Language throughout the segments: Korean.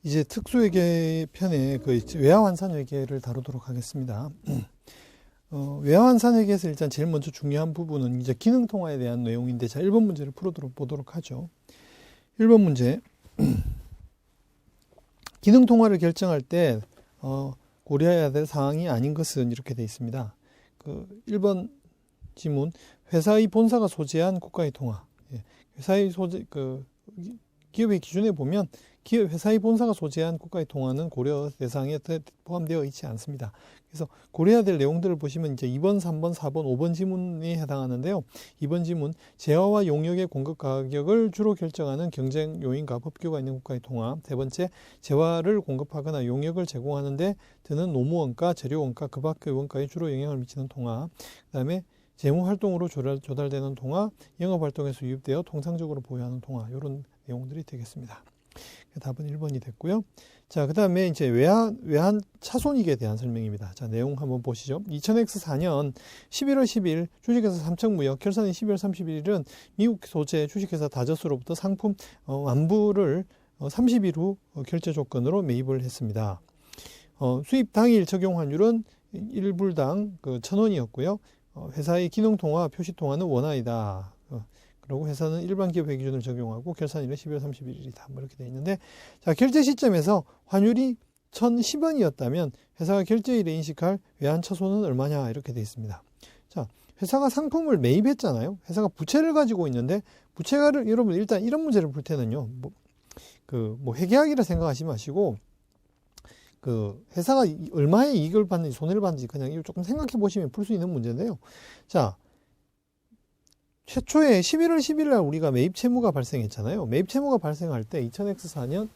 이제 특수회계 편에 그 외화환산회계를 다루도록 하겠습니다. 외화환산회계에서 일단 제일 먼저 중요한 부분은 이제 기능통화에 대한 내용인데, 자, 1번 문제를 풀어보도록 하죠. 1번 문제. 기능통화를 결정할 때 고려해야 될 사항이 아닌 것은 이렇게 되어 있습니다. 그 1번 지문, 회사의 본사가 소재한 국가의 통화. 회사의 소재, 기업의 기준에 보면 회사의 본사가 소재한 국가의 통화는 고려 대상에 포함되어 있지 않습니다. 그래서 고려해야 될 내용들을 보시면 이제 2번, 3번, 4번, 5번 지문이 해당하는데요. 2번 지문, 재화와 용역의 공급 가격을 주로 결정하는 경쟁 요인과 법규가 있는 국가의 통화. 세 번째, 재화를 공급하거나 용역을 제공하는데 드는 노무원가, 재료원가, 그 밖의 원가에 주로 영향을 미치는 통화. 그 다음에 재무활동으로 조달되는 통화, 영업활동에서 유입되어 통상적으로 보유하는 통화, 이런 내용들이 되겠습니다. 답은 1번이 됐고요. 자, 그 다음에 이제 외환 차손익에 대한 설명입니다. 자, 내용 한번 보시죠. 2000X4년 11월 10일 주식회사 삼척무역, 결산일 12월 31일은 미국 소재 주식회사 다저스로부터 상품 완부를 30일 후 결제 조건으로 매입을 했습니다. 수입 당일 적용 환율은 1불당 1,000원이었고요. 회사의 기능통화, 표시통화는 원화이다. 그리고 회사는 일반 기업의 기준을 적용하고 결산일은 12월 31일이다. 뭐 이렇게 되어 있는데, 자, 결제 시점에서 환율이 1,010원이었다면 회사가 결제일에 인식할 외환차손은 얼마냐, 이렇게 되어 있습니다. 자, 회사가 상품을 매입했잖아요. 회사가 부채를 가지고 있는데, 부채를, 여러분 일단 이런 문제를 풀 때는요, 회계학이라 생각하지 마시고, 회사가 얼마의 이익을 받는지 손해를 받는지 그냥 이걸 조금 생각해 보시면 풀 수 있는 문제인데요. 자, 최초에 11월 10일 날 우리가 매입 채무가 발생했잖아요. 매입 채무가 발생할 때 2000X4년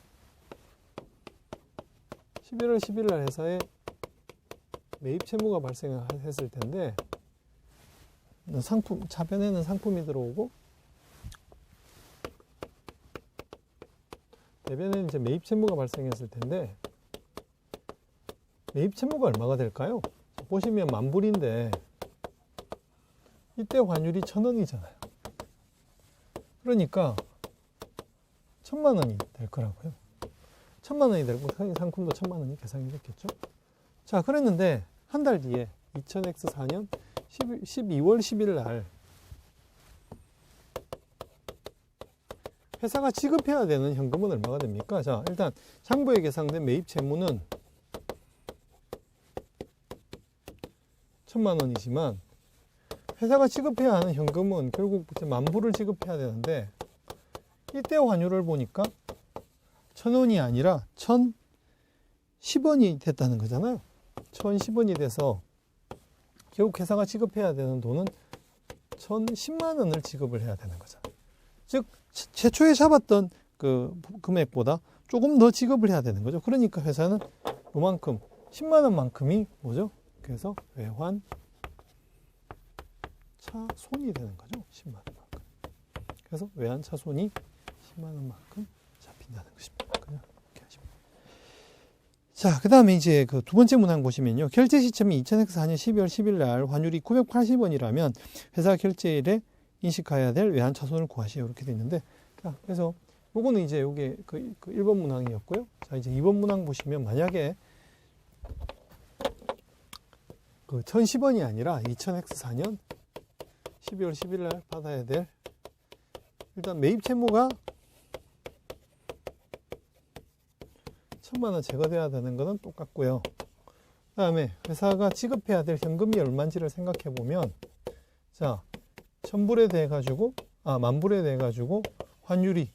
11월 10일 날 회사에 매입 채무가 발생했을 텐데, 차변에는 상품이 들어오고 대변에는 이제 매입 채무가 발생했을 텐데, 매입 채무가 얼마가 될까요? 보시면 만불인데 이때 환율이 1,000원이잖아요. 그러니까 1,000만 원이 될 거라고요. 1,000만 원이 되고 상품도 1,000만 원이 계산이 됐겠죠. 자, 그랬는데 한 달 뒤에 2000X4년 12월 10일 날 회사가 지급해야 되는 현금은 얼마가 됩니까? 자, 일단 장부에 계산된 매입 채무는 1,000만 원이지만 회사가 지급해야 하는 현금은 결국 만불을 지급해야 되는데, 이때 환율을 보니까 1,000원이 아니라 1,010원이 됐다는 거잖아요. 1,010원이 돼서 결국 회사가 지급해야 되는 돈은 1,010만 원을 지급을 해야 되는 거잖아요. 즉 최초에 잡았던 그 금액보다 조금 더 지급을 해야 되는 거죠. 그러니까 회사는 요만큼 10만 원만큼이 뭐죠? 그래서 외환 차손이 되는 거죠. 10만 원만큼. 그래서 외환 차손이 10만 원만큼 잡힌다는 것입니다. 그냥 이렇게 하시면. 자, 그 다음에 이제 그 두 번째 문항 보시면요. 결제 시점이 2000X4년 12월 10일 날 환율이 980원이라면 회사 결제일에 인식해야 될 외환 차손을 구하시오. 이렇게 되어 있는데, 자, 그래서 요거는 이제 요게 그 1번 문항이었고요. 자, 이제 2번 문항 보시면 만약에 1,010원이 아니라 2000X4년 12월 10일 날 받아야 될, 일단 매입 채무가 1,000만 원 제거돼야 되는 거는 똑같고요. 그 다음에 회사가 지급해야 될 현금이 얼마인지를 생각해 보면, 자, 1,000불에 대해 가지고, 만불에 대해 가지고 환율이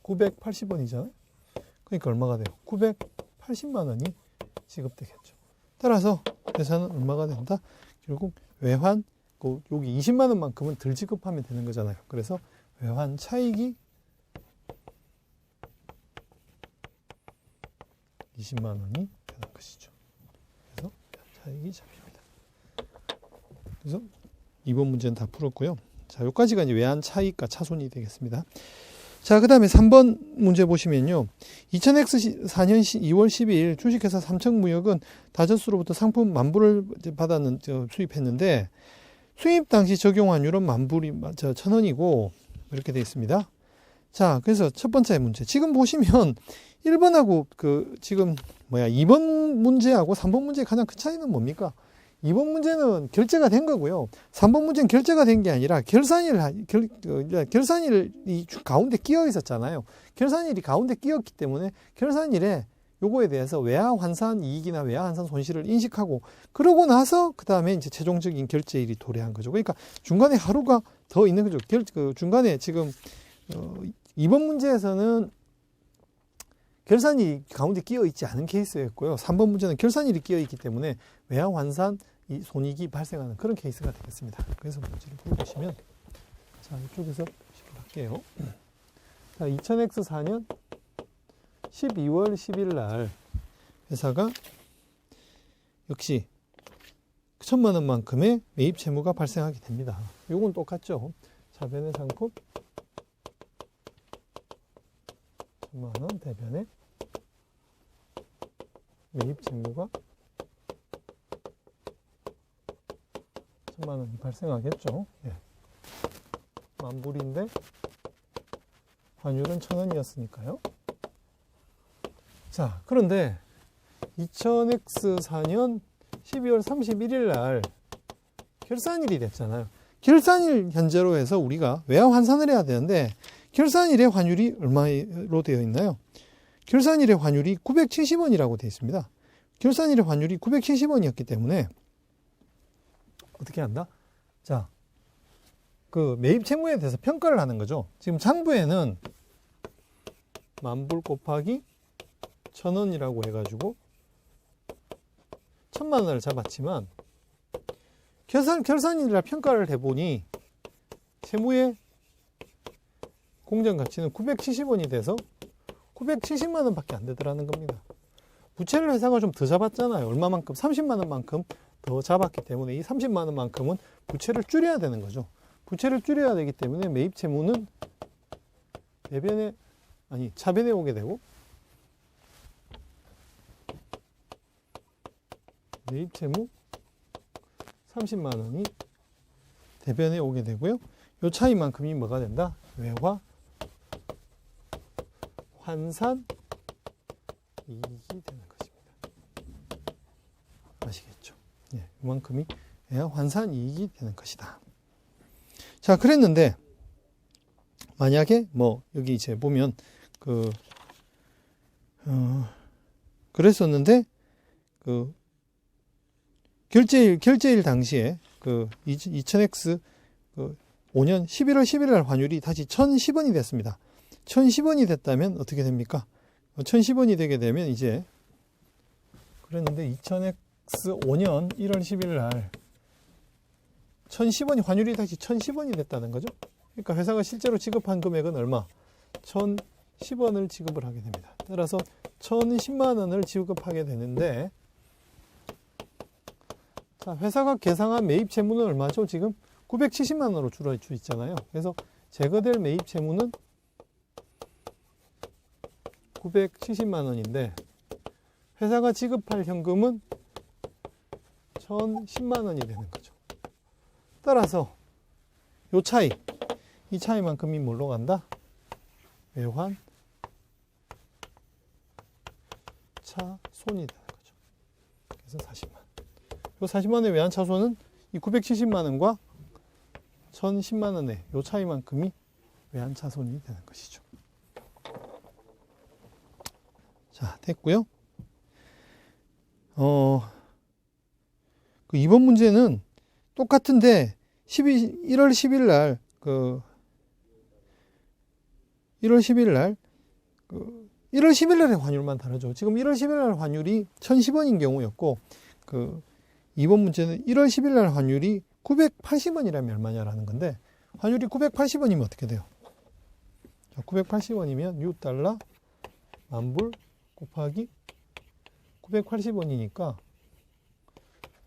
980원이잖아요. 그러니까 얼마가 돼요? 980만 원이 지급되겠죠. 따라서 회사는 얼마가 된다? 결국 외환, 여기 20만 원만큼은 덜 지급하면 되는 거잖아요. 그래서 외환 차익이 20만 원이 되는 것이죠. 그래서 차익이 잡힙니다. 그래서 이번 문제는 다 풀었고요. 자, 여기까지가 이제 외환 차익과 차손이 되겠습니다. 자, 그 다음에 3번 문제 보시면요. 2000X4년 2월 12일 주식회사 삼척무역은 다저스로부터 상품 만불을 수입했는데, 수입 당시 적용 환율은 만불이 1,000원이고 이렇게 되어 있습니다. 자, 그래서 첫 번째 문제. 지금 보시면 1번하고 지금 2번 문제하고 3번 문제의 가장 큰 차이는 뭡니까? 2번 문제는 결제가 된 거고요. 3번 문제는 결제가 된 게 아니라 결산일이 가운데 끼어 있었잖아요. 결산일이 가운데 끼었기 때문에 결산일에 요거에 대해서 외화 환산 이익이나 외화 환산 손실을 인식하고 그러고 나서 그 다음에 이제 최종적인 결제일이 도래한 거죠. 그러니까 중간에 하루가 더 있는 거죠. 중간에 지금 2번 문제에서는 결산일이 가운데 끼어 있지 않은 케이스였고요. 3번 문제는 결산일이 끼어 있기 때문에 외화 환산 손익이 발생하는 그런 케이스가 되겠습니다. 그래서 문제를 보시면 자, 이쪽에서 할게요. 자, 2000X4년 12월 10일 날 회사가 역시 1,000만 원만큼의 매입 채무가 발생하게 됩니다. 요건 똑같죠. 자변의 상품 1,000만 원 대변의 매입 채무가 1,000만 원이 발생하겠죠. 예. 만불인데 환율은 1,000원이었으니까요. 자, 그런데 2000X4년 12월 31일 날 결산일이 됐잖아요. 결산일 현재로 해서 우리가 외화 환산을 해야 되는데 결산일의 환율이 얼마로 되어 있나요? 결산일의 환율이 970원이라고 되어 있습니다. 결산일의 환율이 970원이었기 때문에 어떻게 한다? 자, 그 매입 채무에 대해서 평가를 하는 거죠. 지금 장부에는 만불 곱하기 1,000원이라고 해가지고 1,000만 원을 잡았지만 결산일이라 평가를 해보니 채무의 공정 가치는 970원이 돼서 970만 원밖에 안 되더라는 겁니다. 부채를 회사가 좀 더 잡았잖아요. 얼마만큼? 30만 원만큼 더 잡았기 때문에 이 30만 원만큼은 부채를 줄여야 되는 거죠. 부채를 줄여야 되기 때문에 매입 채무는 차변에 오게 되고 매입 채무 30만 원이 대변에 오게 되고요. 요 차이만큼이 뭐가 된다? 외화 환산 이익이 되는 것입니다. 아시겠죠? 예, 이만큼이 외화 환산 이익이 되는 것이다. 자, 그랬는데 만약에 여기 이제 보면 그랬었는데 결제일 당시에 2000X 5년 11월 11일 날 환율이 다시 1,010원이 됐습니다. 1,010원이 됐다면 어떻게 됩니까? 1,010원이 되게 되면 이제 그랬는데 2000X 5년 1월 10일 날 1,010원이 환율이 다시 1,010원이 됐다는 거죠. 그러니까 회사가 실제로 지급한 금액은 얼마? 1,010원을 지급을 하게 됩니다. 따라서 1,010만 원을 지급하게 되는데 자, 회사가 계상한 매입 채무는 얼마죠? 지금 970만 원으로 줄어져 있잖아요. 그래서 제거될 매입 채무는 970만 원인데 회사가 지급할 현금은 1,010만 원이 되는 거죠. 따라서 이 차이만큼이 뭘로 간다? 외환 차손이 되는 거죠. 그래서 40만. 요 40만 원의 외환 차손은 이 970만 원과 1,010만 원의 요 차이만큼이 외환 차손이 되는 것이죠. 자, 됐고요. 그 이번 문제는 똑같은데 1월 10일 날 1월 10일 날 1월 10일 날의 환율만 다르죠. 지금 1월 10일 날 환율이 1,010원인 경우였고 이번 문제는 1월 10일 날 환율이 980원이라면 얼마냐라는 건데 환율이 980원이면 어떻게 돼요? 자, 980원이면 6달러 만불 곱하기 980원이니까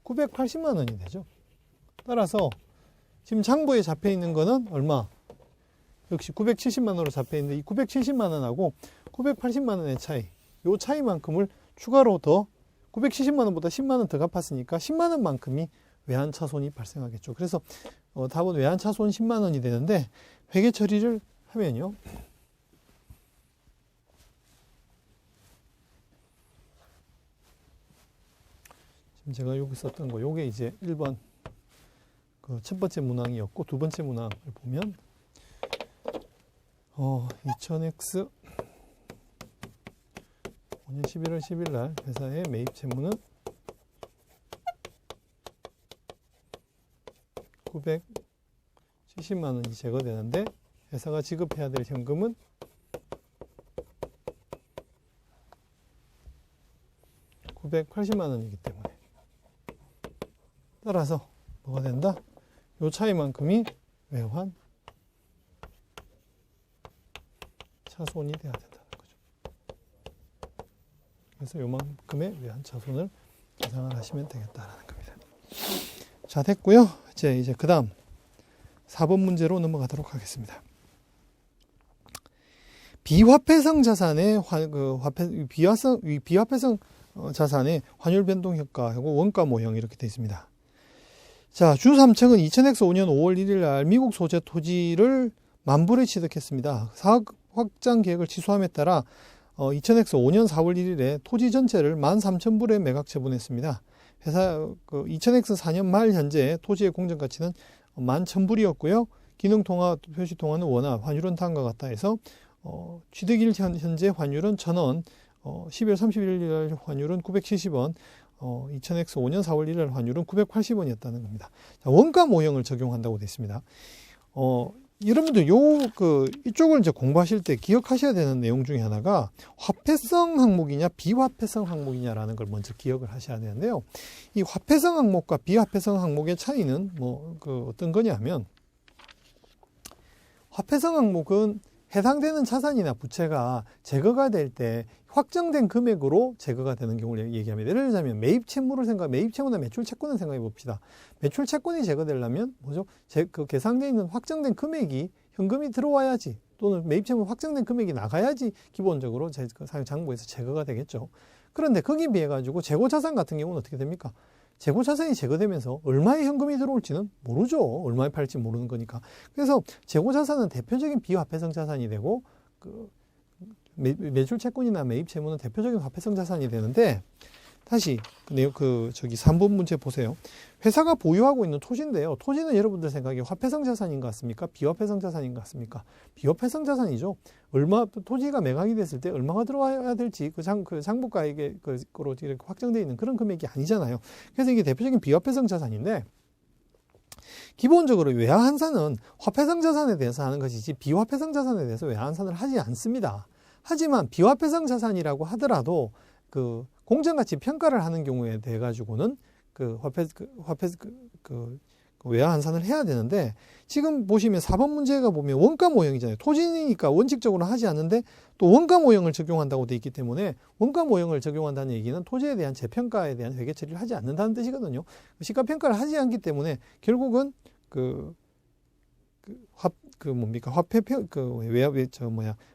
980만 원이 되죠. 따라서 지금 장부에 잡혀 있는 거는 얼마? 역시 970만 원으로 잡혀 있는데 이 970만 원하고 980만 원의 차이, 이 차이만큼을 추가로 더 970만 원보다 10만 원 더 갚았으니까 10만 원만큼이 외환 차손이 발생하겠죠. 그래서 답은 외환 차손 10만 원이 되는데 회계 처리를 하면요. 지금 제가 여기 썼던 거, 요게 이제 1번 그 첫 번째 문항이었고, 두 번째 문항을 보면 2000X 5년 11월 10일 날 회사의 매입 채무는 970만 원이 제거되는데 회사가 지급해야 될 현금은 980만 원이기 때문에, 따라서 뭐가 된다? 요 차이만큼이 외환 차손이 돼야 된다는 거죠. 그래서 요만큼의 외환 차손을 계산을 하시면 되겠다라는 겁니다. 자, 됐고요. 이제 그 다음 4번 문제로 넘어가도록 하겠습니다. 비화폐성 자산의 비화폐성 자산의 환율 변동 효과하고 원가 모형 이렇게 되어 있습니다. 자, 주3층은 2000X 5년 5월 1일 날 미국 소재 토지를 만불에 취득했습니다. 사업 확장 계획을 취소함에 따라 2000X 5년 4월 1일에 토지 전체를 13,000불에 매각 처분했습니다. 회사 2000X 4년 말 현재 토지의 공정 가치는 11,000불이었고요. 기능 통화, 표시 통화는 원화, 환율은 다음과 같다 해서 취득일 현재 환율은 1,000원, 12월 31일 날 환율은 970원, 2000X 5년 4월 1일 환율은 980원이었다는 겁니다. 자, 원가 모형을 적용한다고 되어 있습니다. 여러분들 이쪽을 이제 공부하실 때 기억하셔야 되는 내용 중에 하나가 화폐성 항목이냐 비화폐성 항목이냐라는 걸 먼저 기억을 하셔야 되는데요. 이 화폐성 항목과 비화폐성 항목의 차이는 어떤 거냐면, 화폐성 항목은 해당되는 자산이나 부채가 제거가 될 때 확정된 금액으로 제거가 되는 경우를 얘기합니다. 예를 들자면 매입 채무나 매출 채권을 생각해 봅시다. 매출 채권이 제거되려면 뭐죠? 그 계산되어 있는 확정된 금액이 현금이 들어와야지, 또는 매입 채무 확정된 금액이 나가야지 기본적으로 장부에서 제거가 되겠죠. 그런데 거기에 비해 가지고 재고 자산 같은 경우는 어떻게 됩니까? 재고 자산이 제거되면서 얼마의 현금이 들어올지는 모르죠. 얼마에 팔지 모르는 거니까. 그래서 재고 자산은 대표적인 비화폐성 자산이 되고, 매출 채권이나 매입 채무는 대표적인 화폐성 자산이 되는데, 다시 3번 문제 보세요. 회사가 보유하고 있는 토지인데요. 토지는 여러분들 생각에 화폐성 자산인 것 같습니까? 비화폐성 자산인 것 같습니까? 비화폐성 자산이죠. 토지가 매각이 됐을 때 얼마가 들어와야 될지 장부가액으로 이렇게 확정되어 있는 그런 금액이 아니잖아요. 그래서 이게 대표적인 비화폐성 자산인데, 기본적으로 외화환산은 화폐성 자산에 대해서 하는 것이지 비화폐성 자산에 대해서 외화환산을 하지 않습니다. 하지만 비화폐성 자산이라고 하더라도 공정가치 평가를 하는 경우에 대해 가지고는 외화환산을 해야 되는데, 지금 보시면 4번 문제가 보면 원가 모형이잖아요. 토지니까 원칙적으로 하지 않는데 또 원가 모형을 적용한다고 되어 있기 때문에, 원가 모형을 적용한다는 얘기는 토지에 대한 재평가에 대한 회계 처리를 하지 않는다는 뜻이거든요. 시가평가를 하지 않기 때문에 결국은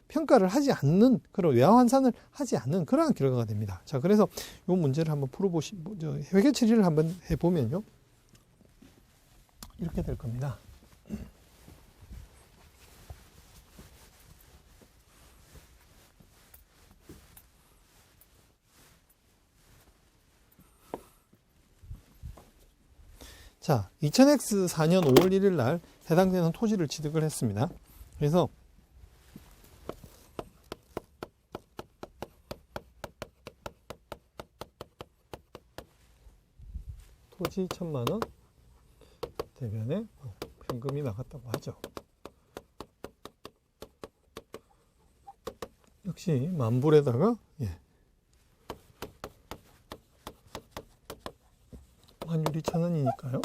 평가를 하지 않는, 그런 외화환산을 하지 않는 그러한 결과가 됩니다. 자, 그래서 이 문제를 한번 회계 처리를 한번 해보면요, 이렇게 될 겁니다. 자, 2000X 4년 5월 1일 날 해당되는 토지를 취득을 했습니다. 그래서 토지 1,000만 원 대변에 현금이 나갔다고 하죠. 역시 만불에다가 환율이 1,000원이니까요.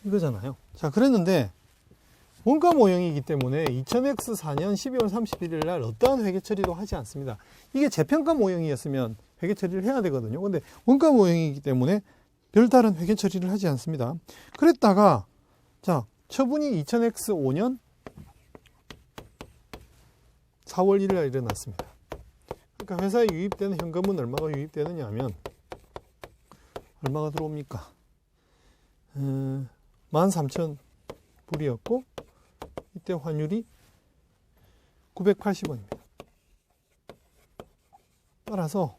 이거잖아요. 자, 그랬는데 원가 모형이기 때문에 2000X 4년 12월 31일 날 어떠한 회계 처리도 하지 않습니다. 이게 재평가 모형이었으면 회계 처리를 해야 되거든요. 근데 원가 모형이기 때문에 별다른 회계 처리를 하지 않습니다. 그랬다가, 자, 처분이 2000X 5년 4월 1일 날 일어났습니다. 그러니까 회사에 유입되는 현금은 얼마가 유입되느냐 하면, 얼마가 들어옵니까? 13,000불이었고, 이때 환율이 980원입니다. 따라서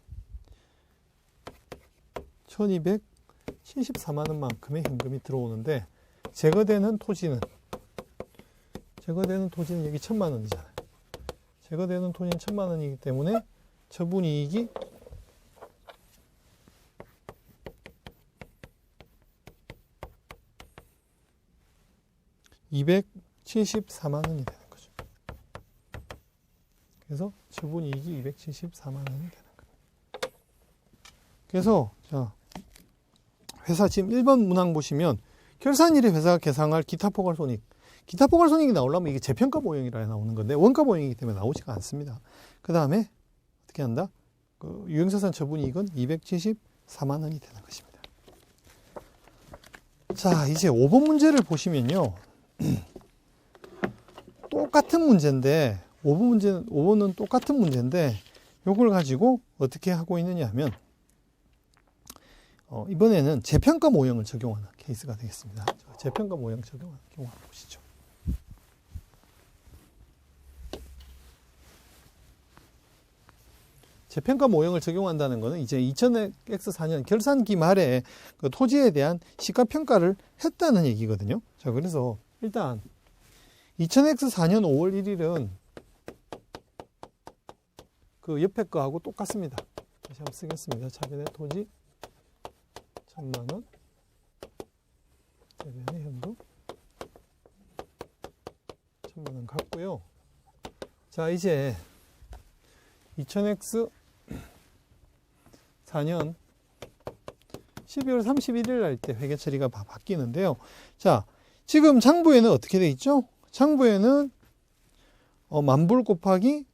1274만 원만큼의 현금이 들어오는데 제거되는 토지는 여기 1000만 원이잖아요. 제거되는 토지는 1000만 원이기 때문에 처분이익이 274만 원이 되는 거죠. 그래서 처분이익이 274만 원이 되는 거예요. 그래서 자, 회사 지금 1번 문항 보시면 결산일에 회사가 계상할 기타 포괄손익. 기타 포괄손익이 나오려면 이게 재평가 모형이라 나오는 건데 원가 모형이기 때문에 나오지가 않습니다. 그 다음에 어떻게 한다? 그 유형자산 처분이익은 274만 원이 되는 것입니다. 자, 이제 5번 문제를 보시면요. 똑같은 문제인데 5번은 똑같은 문제인데 요걸 가지고 어떻게 하고 있느냐 하면 이번에는 재평가 모형을 적용하는 케이스가 되겠습니다. 재평가 모형 적용하는 경우 한번 보시죠. 재평가 모형을 적용한다는 것은 이제 2000X4년 결산기 말에 그 토지에 대한 시가평가를 했다는 얘기거든요. 자, 그래서 일단 2000X4년 5월 1일은 그 옆에 거하고 똑같습니다. 다시 한번 쓰겠습니다. 차변의 토지 1000만 원, 차변의 현금 1000만 원 같고요. 자, 이제 2000X4년 12월 31일 날 때 회계 처리가 바뀌는데요. 자, 지금 장부에는 어떻게 돼 있죠? 장부에는 만불 곱하기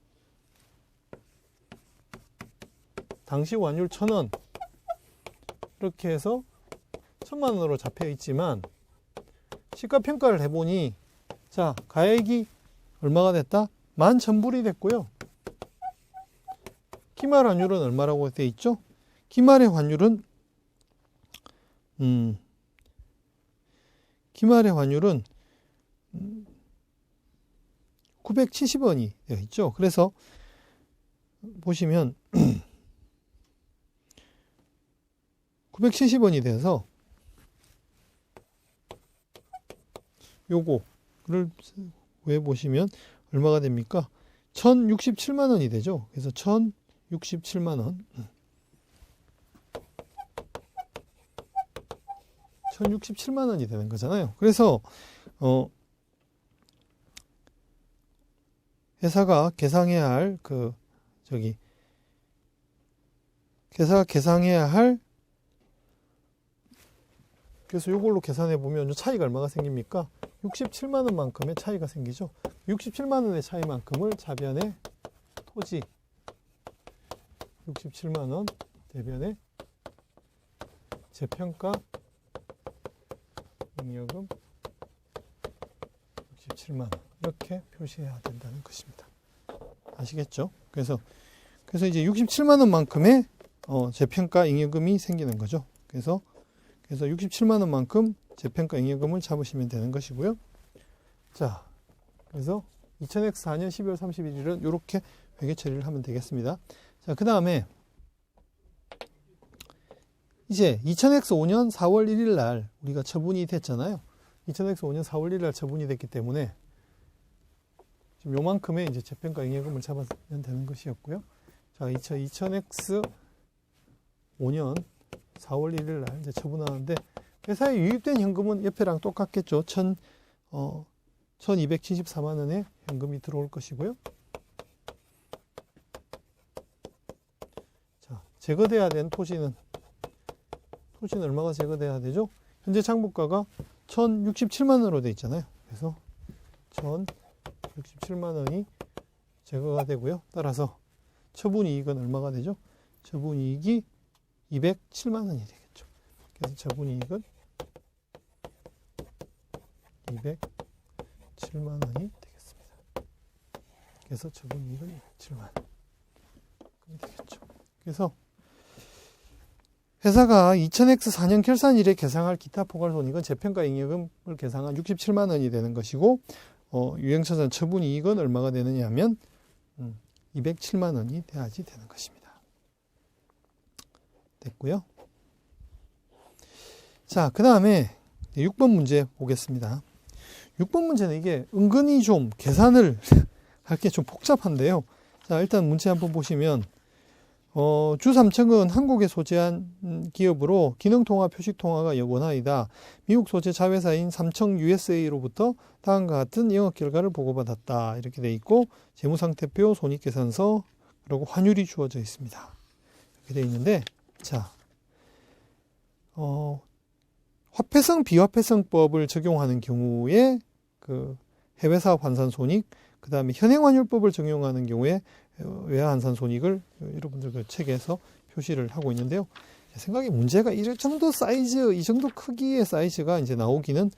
당시 환율 1000원 이렇게 해서 1000만 원으로 잡혀 있지만 시가평가를 해보니 자, 가액이 얼마가 됐다? 11,000불이 됐고요. 기말 환율은 얼마라고 돼 있죠? 기말의 환율은 970원이 되어 있죠. 그래서 보시면 970원이 돼서 요거를 왜 보시면 얼마가 됩니까? 1067만 원이 되죠. 그래서 1067만 원. 1067만 원이 되는 거잖아요. 그래서 회사가 계상해야 할 회사가 계상해야 할 그래서 이걸로 계산해 보면 차이가 얼마가 생깁니까? 67만 원만큼의 차이가 생기죠. 67만 원의 차이만큼을 차변의 토지 67만 원 대변의 재평가 잉여금 67만 원 이렇게 표시해야 된다는 것입니다. 아시겠죠? 그래서 이제 67만 원만큼의 재평가 잉여금이 생기는 거죠. 그래서 67만 원만큼 재평가 잉여금을 잡으시면 되는 것이고요. 자, 그래서 2000X4년 12월 31일은 이렇게 회계 처리를 하면 되겠습니다. 자, 그 다음에 이제 2000X5년 4월 1일 날 우리가 처분이 됐잖아요. 2000X5년 4월 1일 날 처분이 됐기 때문에 지금 요만큼의 이제 재평가 잉여금을 잡으면 되는 것이었고요. 자, 2000X5년 4월 1일 날 이제 처분하는데 회사에 유입된 현금은 옆에랑 똑같겠죠. 1274만 원의 현금이 들어올 것이고요. 자, 제거돼야 되는 토지는 얼마가 제거돼야 되죠? 현재 장부가가 1067만 원으로 되어 있잖아요. 그래서 1067만 원이 제거가 되고요. 따라서 처분이익은 얼마가 되죠? 처분이익이 207만 원이 되겠죠. 그래서 처분이익은 207만 원이 되겠습니다. 그래서 처분이익은 207만 원이 되겠죠. 그래서 회사가 2000X4년 결산일에 계상할 기타 포괄손익은 재평가 잉여금을 계상한 67만 원이 되는 것이고 유형자산 처분이익은 얼마가 되느냐 하면 207만 원이 돼야지 되는 것입니다. 됐고요. 자, 그 다음에 6번 문제 보겠습니다. 6번 문제는 이게 은근히 좀 계산을 할 게 좀 복잡한데요. 자, 일단 문제 한번 보시면 주3층은 한국에 소재한 기업으로 기능통화, 표식통화가 원화이다. 미국 소재 자회사인 삼청 USA로부터 다음과 같은 영업 결과를 보고받았다. 이렇게 돼 있고 재무상태표, 손익계산서, 그리고 환율이 주어져 있습니다. 이렇게 돼 있는데, 자, 화폐성 비화폐성법을 적용하는 경우에 그 해외사업 환산손익, 그 다음에 현행환율법을 적용하는 경우에 외화환산 손익을 여러분들 그 책에서 표시를 하고 있는데요. 제 생각에 문제가 이 정도 사이즈, 이 정도 크기의 사이즈가 이제 나오기는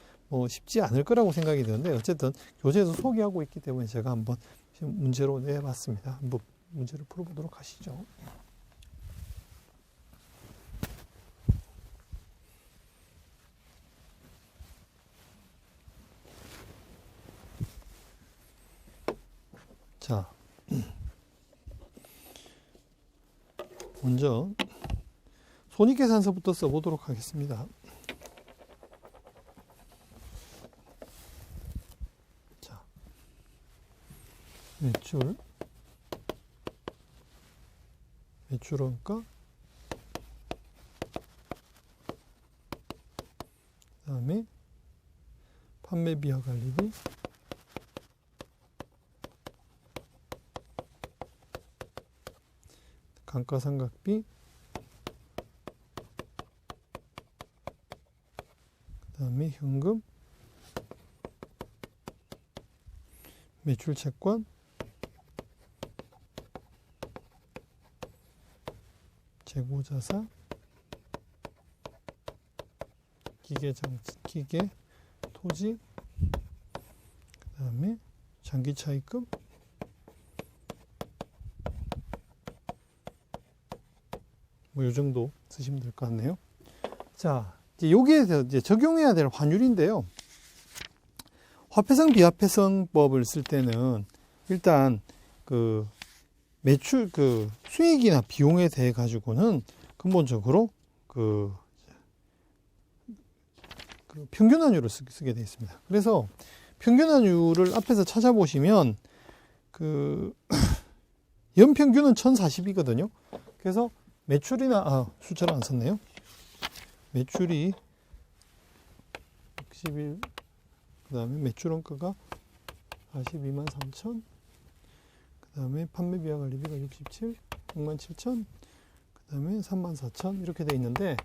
쉽지 않을 거라고 생각이 드는데, 어쨌든 교재에서 소개하고 있기 때문에 제가 한번 문제로 내봤습니다. 한번 문제를 풀어보도록 하시죠. 자, 먼저 손익계산서부터 써보도록 하겠습니다. 자, 매출원가, 그 다음에 판매비와 관리비, 감가상각비, 그 다음에 현금, 매출채권, 재고자산, 기계, 토지, 그 다음에 장기차입금, 요 정도 쓰시면 될 것 같네요. 자, 이제 여기에 이제 적용해야 될 환율인데요. 화폐성 비화폐성법을 쓸 때는 일단 그 매출 그 수익이나 비용에 대해 가지고는 근본적으로 그 평균환율을 쓰게 되어 있습니다. 그래서 평균환율을 앞에서 찾아보시면 그 연평균은 1040이거든요. 그래서 매출이나 숫자를 안 썼네요. 매출이 61, 그 다음에 매출원가가 42만 3천, 그 다음에 판매비와 관리비가 67, 6만 7천, 그 다음에 3만 4천 이렇게 돼 있는데,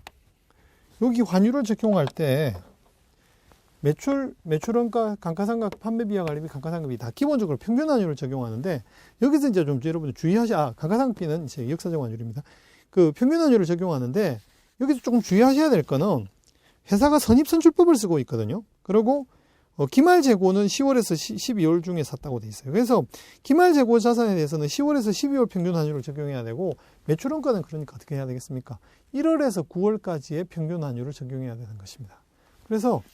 여기 환율을 적용할 때 매출원가, 감가상각, 판매비와 관리비, 감가상각비 다 기본적으로 평균환율을 적용하는데, 여기서 이제 좀 여러분들 감가상각비는 이제 역사적 환율입니다. 그 평균환율을 적용하는데, 여기서 조금 주의하셔야 될 거는 회사가 선입선출법을 쓰고 있거든요. 그리고 기말재고는 10월에서 12월 중에 샀다고 돼 있어요. 그래서 기말재고 자산에 대해서는 10월에서 12월 평균환율을 적용해야 되고, 매출원가는 그러니까 어떻게 해야 되겠습니까? 1월에서 9월까지의 평균환율을 적용해야 되는 것입니다. 그래서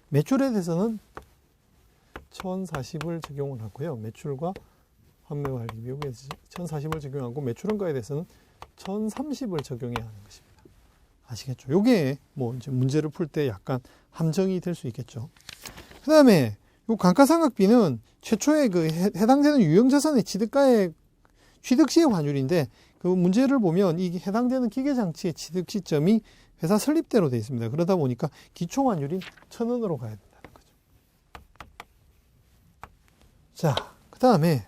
매출에 대해서는 1040을 적용을 하고요. 매출과 판매관리비 여기에 1040을 적용하고, 매출원가에 대해서는 1030을 적용해야 하는 것입니다. 아시겠죠? 요게 뭐 이제 문제를 풀 때 약간 함정이 될 수 있겠죠. 그 다음에 요 감가상각비는 최초에 그 해당되는 유형자산의 취득시의 환율인데, 그 문제를 보면 이게 해당되는 기계장치의 취득 시점이 회사 설립대로 되어 있습니다. 그러다 보니까 기초환율인 1,000원으로 가야 된다는 거죠. 자, 그 다음에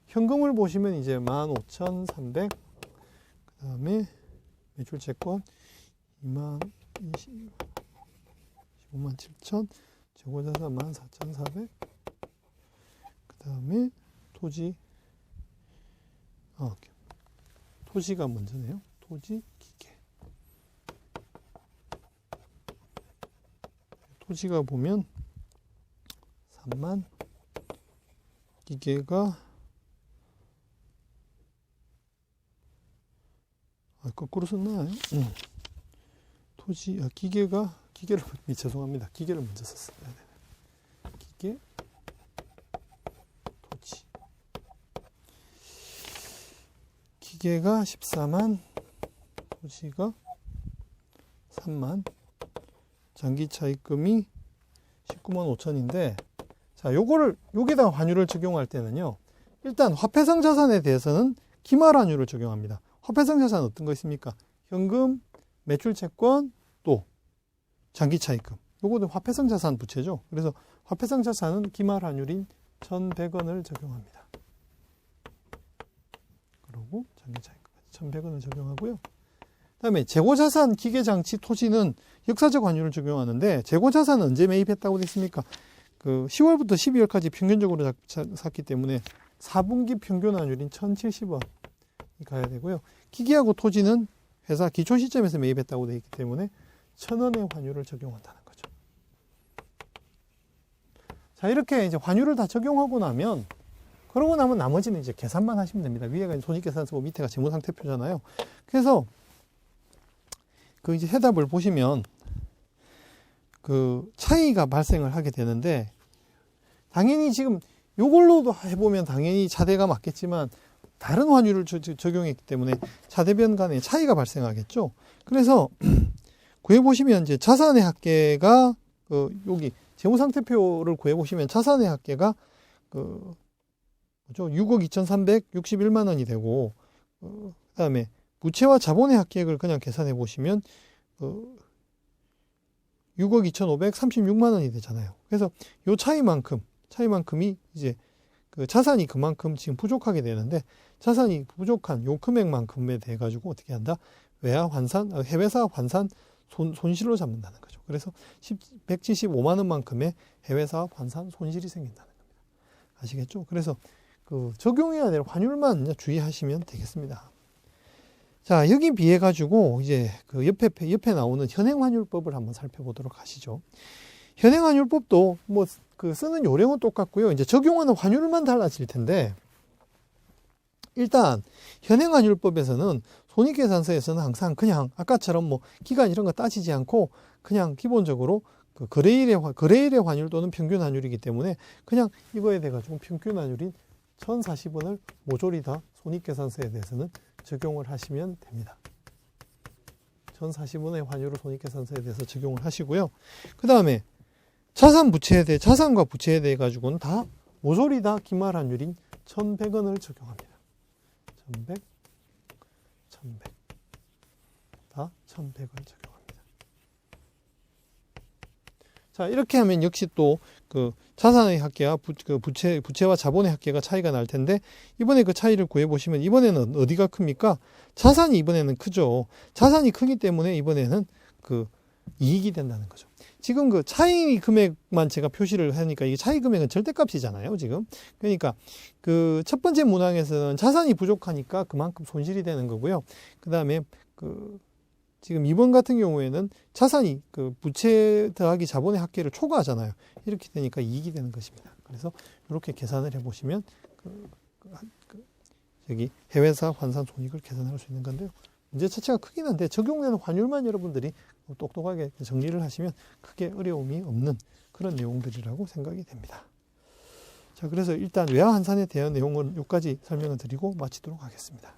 현금을 보시면 이제 15,300, 그 다음에 매출채권 15만 7천, 재고자산 14,400, 그 다음에 토지가 먼저네요. 토지, 기계. 토지가 보면 3만, 기계가 거꾸로 썼나요? 죄송합니다. 기계를 먼저 썼어요. 기계, 토지. 기계가 14만, 토지가 3만, 장기 차입금이 19만 5천인데, 자, 요거를 여기다가 환율을 적용할 때는요. 일단 화폐상 자산에 대해서는 기말 환율을 적용합니다. 화폐상 자산은 어떤 거 있습니까? 현금, 매출 채권, 또 장기 차입금. 요거는 화폐상 자산 부채죠. 그래서 화폐상 자산은 기말 환율인 1,100원을 적용합니다. 그리고 장기 차입금까지 1,100원을 적용하고요. 그다음에 재고자산, 기계장치, 토지는 역사적 환율을 적용하는데 재고자산은 언제 매입했다고 됐습니까? 그 10월부터 12월까지 평균적으로 샀기 때문에 4분기 평균 환율인 1,070원이 가야 되고요. 기계하고 토지는 회사 기초 시점에서 매입했다고 되어 있기 때문에 1,000원의 환율을 적용한다는 거죠. 자, 이렇게 이제 환율을 다 적용하고 나면, 그러고 나면 나머지는 이제 계산만 하시면 됩니다. 위에가 손익계산서고 밑에가 재무상태표잖아요. 그래서 그 이제 해답을 보시면 그 차이가 발생을 하게 되는데, 당연히 지금 요걸로도 해보면 당연히 차대가 맞겠지만 다른 환율을 적용했기 때문에 차대변 간에 차이가 발생하겠죠. 그래서 구해보시면 이제 자산의 합계가 여기 재무상태표를 구해보시면 자산의 합계가 뭐죠? 6억 2,361만 원이 되고, 그다음에 부채와 자본의 합계액을 그냥 계산해 보시면 6억 2,536만 원이 되잖아요. 그래서 요 차이만큼이 이제 그 자산이 그만큼 지금 부족하게 되는데, 자산이 부족한 요 금액만큼에 대해 가지고 어떻게 한다? 해외사업 환산 손실로 잡는다는 거죠. 그래서 175만 원만큼의 해외사업 환산 손실이 생긴다는 겁니다. 아시겠죠? 그래서 그 적용해야 될 환율만 주의하시면 되겠습니다. 자, 여기 비해 가지고 이제 그 옆에 나오는 현행환율법을 한번 살펴보도록 하시죠. 현행환율법도 뭐 그 쓰는 요령은 똑같고요. 이제 적용하는 환율만 달라질 텐데, 일단 현행환율법에서는 손익계산서에서는 항상 그냥 아까처럼 뭐 기간 이런 거 따지지 않고 그냥 기본적으로 그 거래일의 환율 또는 평균 환율이기 때문에 그냥 이거에 대해 가지고 평균 환율인 1,040원을 모조리 다 손익계산서에 대해서는 적용을 하시면 됩니다. 1,040원의 환율을 손익계산서에 대해서 적용을 하시고요. 그 다음에 자산과 부채에 대해 가지고는 다 모조리 다 기말 환율인 1,100원을 적용합니다. 1,100 다 1,100을 적용합니다. 자, 이렇게 하면 역시 또 그 자산의 합계와 부채와 자본의 합계가 차이가 날 텐데, 이번에 그 차이를 구해 보시면 이번에는 어디가 큽니까? 자산이 이번에는 크죠. 자산이 크기 때문에 이번에는 그 이익이 된다는 거죠. 지금 그 차이 금액만 제가 표시를 하니까 이게 차이 금액은 절대값이잖아요, 지금. 그러니까 그 첫 번째 문항에서는 자산이 부족하니까 그만큼 손실이 되는 거고요. 그다음에 지금 2번 같은 경우에는 자산이 그 부채 더하기 자본의 합계를 초과하잖아요. 이렇게 되니까 이익이 되는 것입니다. 그래서 이렇게 계산을 해보시면 여기 해외사업 환산 손익을 계산할 수 있는 건데요. 문제 자체가 크긴 한데 적용되는 환율만 여러분들이 똑똑하게 정리를 하시면 크게 어려움이 없는 그런 내용들이라고 생각이 됩니다. 자, 그래서 일단 외화 환산에 대한 내용은 여기까지 설명을 드리고 마치도록 하겠습니다.